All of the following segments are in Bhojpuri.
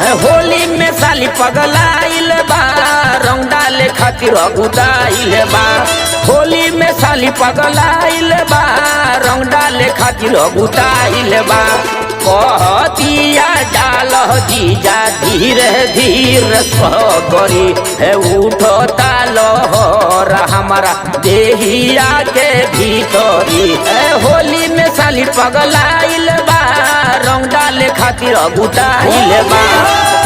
होली में साली पगलाइल बा, रंग डाले खातिर अगुदाइल बा। होली में साली पगलाइल बा, रंग डाले खातिर अगुदाइल बा। कहतिया डाल जीजा धीरे धीरे सगरी है उठता लहर हमारा देहिया के भीतरी। होली में साली पगलाइल बा, रंग डाले खातिर अगुदाइल बा।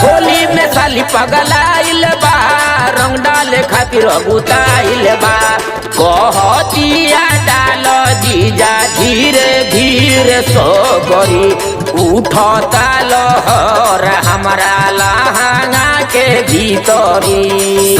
होली में साली पगलाइल बा, रंग डाले खातिर अगुदाइल बा। कहतिया डाल जीजा धीरे धीरे सगरी उठता लहर हमारा लहंगा के भीतरी।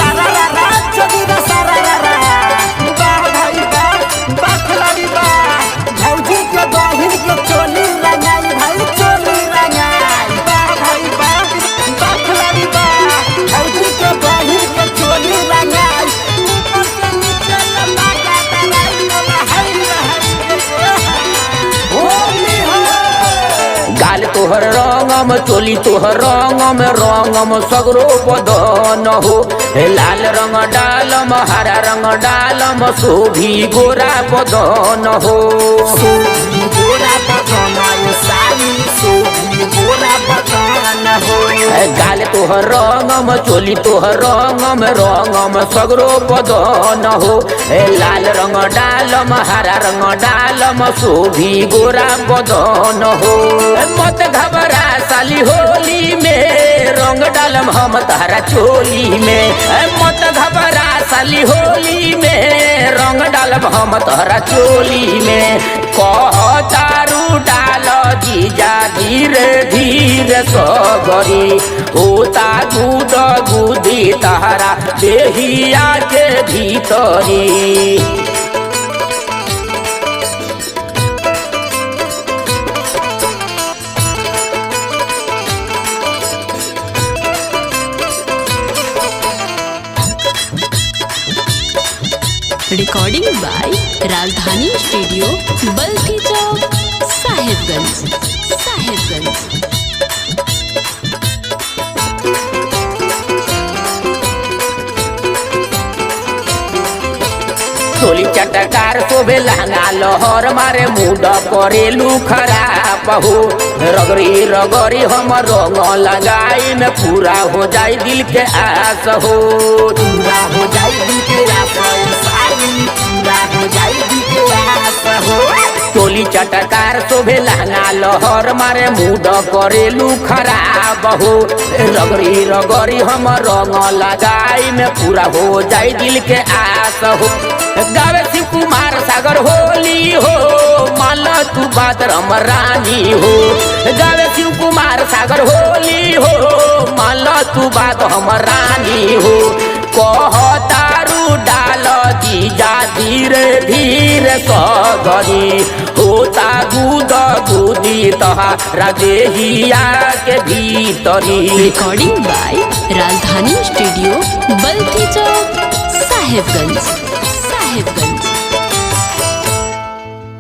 तोहर रंगम चोली तोहर रंगम सगरो बदन हो। लाल रंग डालम हरा रंग डालम शोभी गोरा बदन हो। गाल तोहर रंगम चोली तोहर रंगम सगरो बदन हो। लाल रंग डालम हरा रंग डालम शोभी गोरा बदन हो। मत घबरा साली होली में रंग डालम हम तारा चोली में। मत घबरा साली होली में रंग डालम हम तारा चोली में। कहतारू डाल जीजा धीरे धीरे सगरी होता गुद गुदी तारा देहिया के भीतरी। रिकॉर्डिंग बाय राजधानी स्टूडियो बल्थी चौक साहेबगंज। चोली चटकार शोभे लहंगा लहर मारे मुड करेलू खराब हो। रगड़ी रगड़ी हम रंग लगाई में पूरा हो जाए दिल के आस हो। पूरा हो जाए दिल के आस हो। चोली चटकार शोभे लहंगा लहर मारे मुड करेलू खराब हो। रगड़ी रगड़ी हम रंग लगाई में पूरा हो जाए दिल के आस हो। गावे शिव कुमार सागर होली हो, मान तू बात रम रानी हो। गावे शिव कुमार सागर होली हो, मान तू बात हम रानी हो। कहतारू डाल जीजा धीरे धीरे सगरी होता गुद गुदी तहारा देहिया के भीतरी। रिकॉर्डिंग बाय राजधानी स्टूडियो बल्थी चौक साहेबगंज।